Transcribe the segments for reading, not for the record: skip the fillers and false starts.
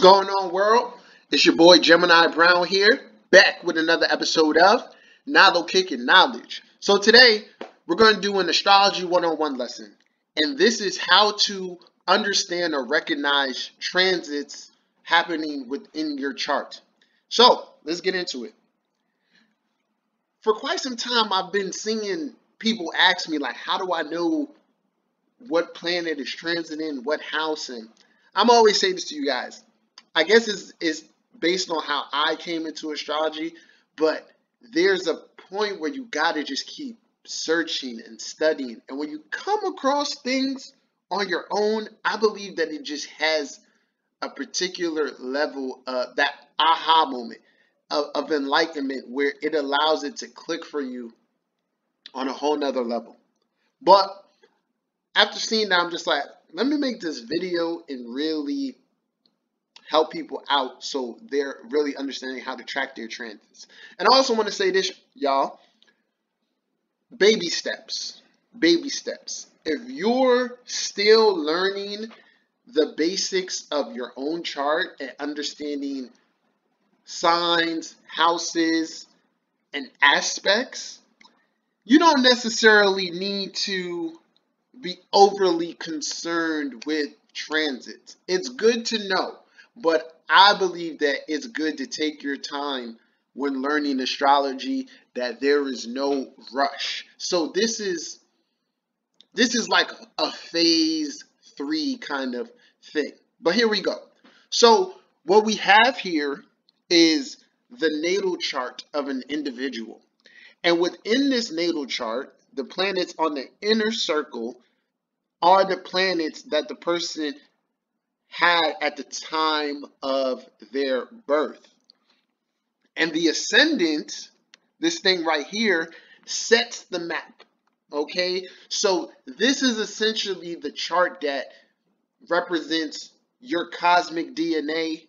going on, world? It's your boy Gemini Brown here, back with another episode of 𝐦𝐨𝐤𝐞. So today, we're going to do an Astrology 101 lesson. And this is how to understand or recognize transits happening within your chart. So, let's get into it. For quite some time, I've been seeing people ask me, like, how do I know what planet is transiting what house? And I'm always saying this to you guys. I guess it's based on how I came into astrology, but there's a point where you gotta just keep searching and studying. And when you come across things on your own, I believe that it just has a particular level of that aha moment of enlightenment where it allows it to click for you on a whole nother level. But after seeing that, I'm just like, let me make this video and really help people out so they're really understanding how to track their transits. And I also want to say this, y'all, baby steps. If you're still learning the basics of your own chart and understanding signs, houses, and aspects, you don't necessarily need to be overly concerned with transits. It's good to know, but I believe that it's good to take your time when learning astrology, that there is no rush. So this is like a phase 3 kind of thing. But here we go. So what we have here is the natal chart of an individual. And within this natal chart, the planets on the inner circle are the planets that the person had at the time of their birth. And the ascendant, this thing right here, sets the map. Okay? So this is essentially the chart that represents your cosmic DNA,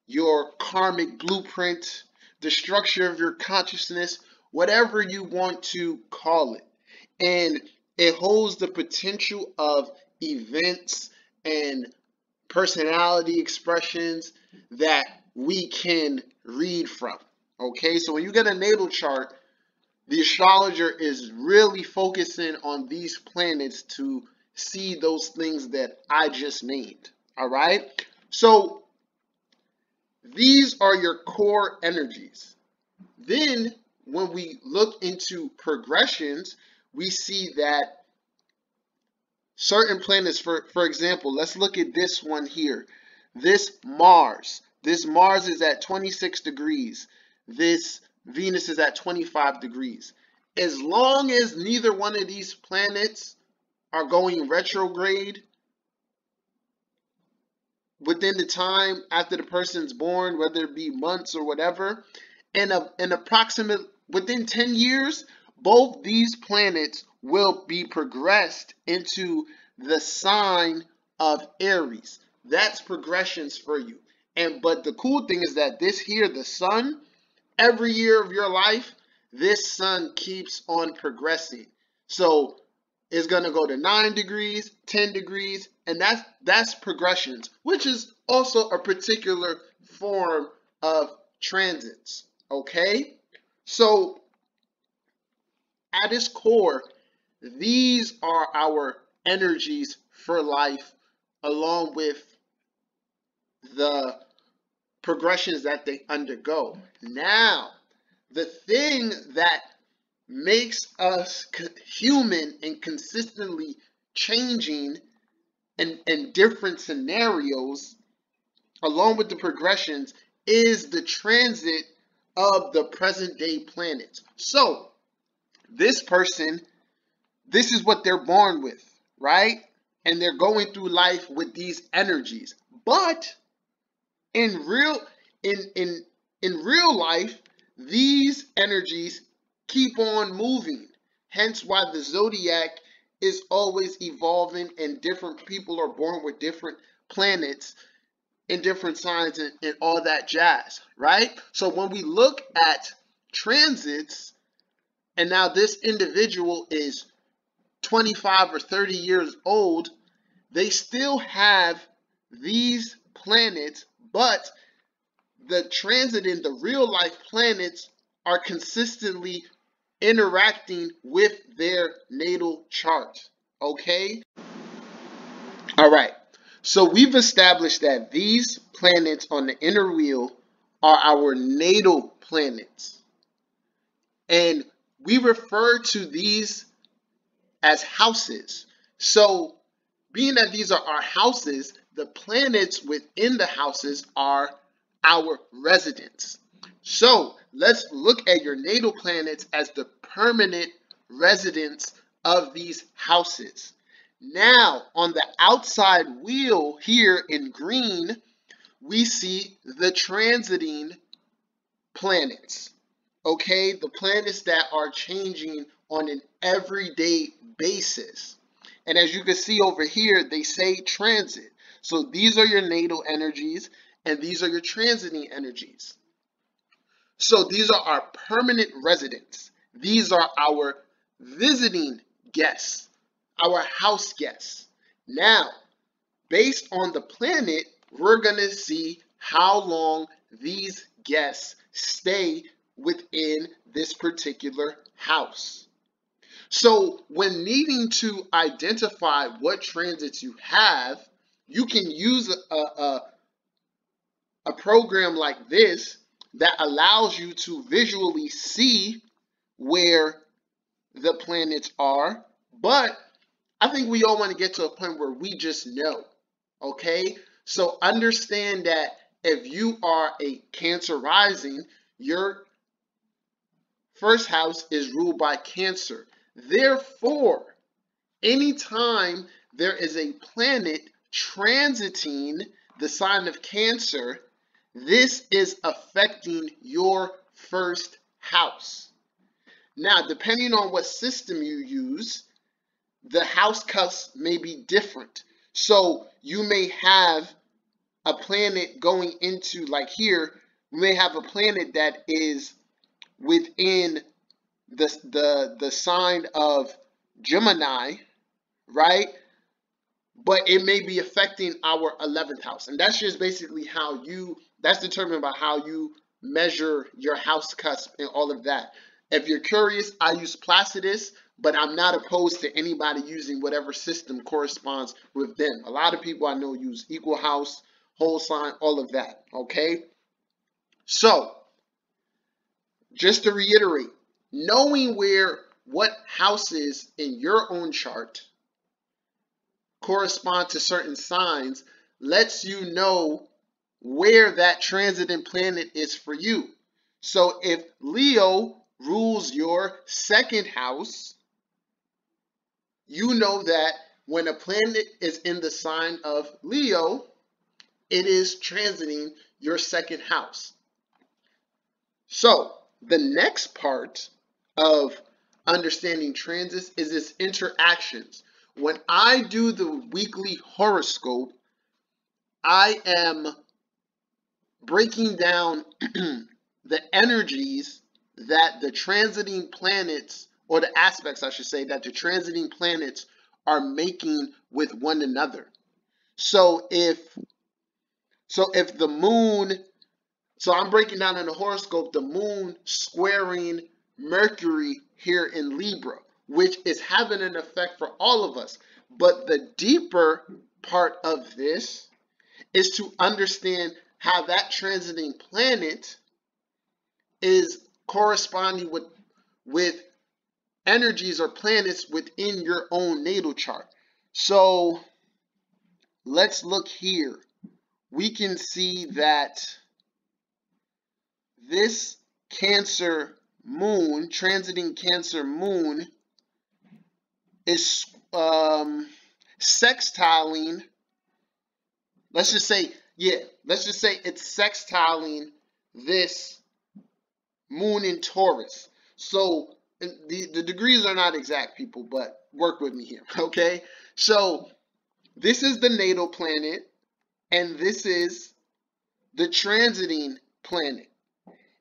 your karmic blueprint, the structure of your consciousness, whatever you want to call it. And it holds the potential of events and personality expressions that we can read from. Okay, so when you get a natal chart, the astrologer is really focusing on these planets to see those things that I just named. All right, so these are your core energies. Then when we look into progressions, we see that certain planets, for example, let's look at this one here. This Mars is at 26 degrees. This Venus is at 25 degrees. As long as neither one of these planets are going retrograde within the time after the person's born, whether it be months or whatever, and an approximate within 10 years, both these planets will be progressed into the sign of Aries. That's progressions for you. But the cool thing is that this here, the sun, every year of your life, this sun keeps on progressing. So it's going to go to 9 degrees, 10 degrees, and that's progressions, which is also a particular form of transits. Okay? So at its core, these are our energies for life, along with the progressions that they undergo. Now, the thing that makes us human and consistently changing in different scenarios, along with the progressions, is the transit of the present day planets. So this person, this is what they're born with, right? And they're going through life with these energies. But in real life, these energies keep on moving. Hence why the zodiac is always evolving and different people are born with different planets in different signs and all that jazz, right? So when we look at transits, and now this individual is 25 or 30 years old, they still have these planets but the transiting, the real life planets are consistently interacting with their natal chart. Okay? All right. So we've established that these planets on the inner wheel are our natal planets. And we refer to these as houses. So being that these are our houses, the planets within the houses are our residents. So let's look at your natal planets as the permanent residents of these houses. Now, on the outside wheel here in green, we see the transiting planets. Okay, the planets that are changing on an everyday basis. And as you can see over here, they say transit. So these are your natal energies, and these are your transiting energies. So these are our permanent residents. These are our visiting guests, our house guests. Now, based on the planet, we're going to see how long these guests stay within this particular house. So when needing to identify what transits you have, you can use a program like this that allows you to visually see where the planets are. But I think we all want to get to a point where we just know. Okay? So understand that if you are a Cancer rising, your first house is ruled by Cancer. Therefore, anytime there is a planet transiting the sign of Cancer, this is affecting your first house. Now, depending on what system you use, the house cusps may be different. So you may have a planet going into, like here, you may have a planet that is within the sign of Gemini, right? But it may be affecting our 11th house. And that's just basically how that's determined by how you measure your house cusp and all of that. If you're curious, I use PLUTO, but I'm not opposed to anybody using whatever system corresponds with them. A lot of people I know use equal house, whole sign, all of that, okay? So, just to reiterate, knowing what houses in your own chart correspond to certain signs lets you know where that transiting planet is for you. So if Leo rules your second house, you know that when a planet is in the sign of Leo, it is transiting your second house. So the next part of understanding transits is its interactions. When I do the weekly horoscope, I am breaking down the energies that the transiting planets, or the aspects, I should say, that the transiting planets are making with one another. So if the moon, so I'm breaking down in the horoscope the moon squaring Mercury here in Libra, which is having an effect for all of us. But the deeper part of this is to understand how that transiting planet is corresponding with energies or planets within your own natal chart. So let's look here. We can see that this Cancer moon, transiting Cancer moon, is sextiling. Let's just say it's sextiling this moon in Taurus. So the degrees are not exact, people, but work with me here, okay? So this is the natal planet, and this is the transiting planet.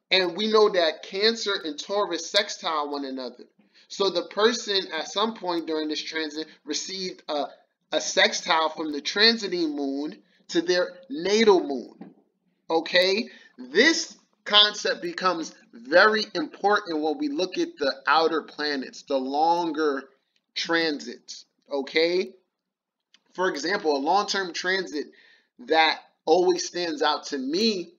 And we know that Cancer and Taurus sextile one another. So the person at some point during this transit received a sextile from the transiting moon to their natal moon. Okay? This concept becomes very important when we look at the outer planets, the longer transits. Okay? For example, a long-term transit that always stands out to me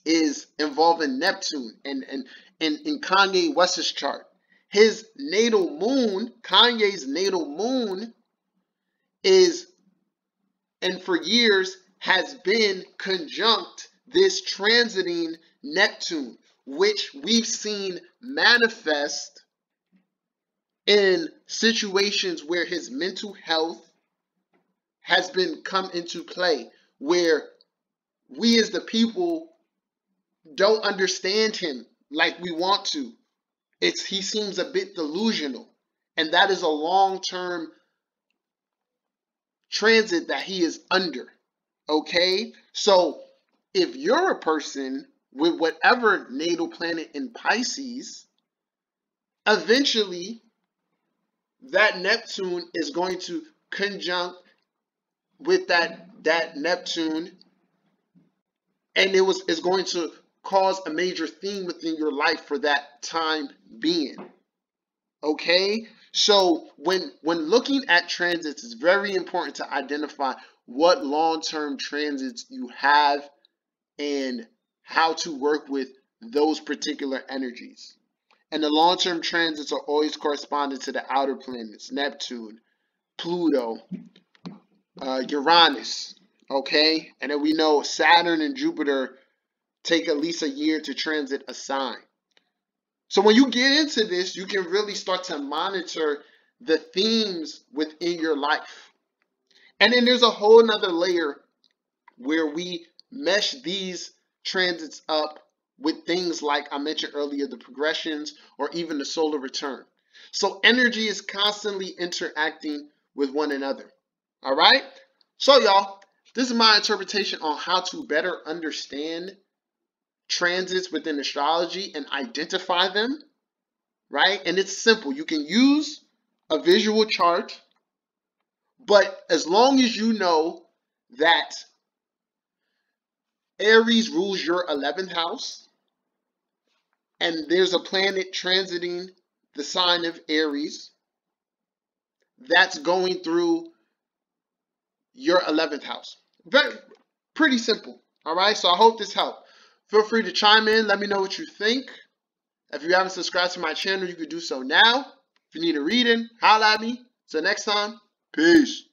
is involving Neptune and in Kanye West's chart. His natal moon, Kanye's natal moon, is, and for years has been conjunct this transiting Neptune, which we've seen manifest in situations where his mental health has been come into play, where we as the people don't understand him like we want to. He seems a bit delusional, and that is a long-term transit that he is under. Okay, so if you're a person with whatever natal planet in Pisces, eventually that Neptune is going to conjunct with that Neptune, and it's going to cause a major theme within your life for that time being. Okay, so when looking at transits, it's very important to identify what long-term transits you have and how to work with those particular energies. And the long-term transits are always corresponding to the outer planets: Neptune, Pluto, Uranus. Okay, and then we know Saturn and Jupiter take at least a year to transit a sign. So when you get into this, you can really start to monitor the themes within your life. And then there's a whole nother layer where we mesh these transits up with things like I mentioned earlier, the progressions or even the solar return. So energy is constantly interacting with one another. All right? So y'all, this is my interpretation on how to better understand transits within astrology and identify them, right? And it's simple. You can use a visual chart, but as long as you know that Aries rules your 11th house, and there's a planet transiting the sign of Aries that's going through your 11th house. Pretty simple. All right, so I hope this helped. Feel free to chime in. Let me know what you think. If you haven't subscribed to my channel, you can do so now. If you need a reading, holla at me. Till next time, peace.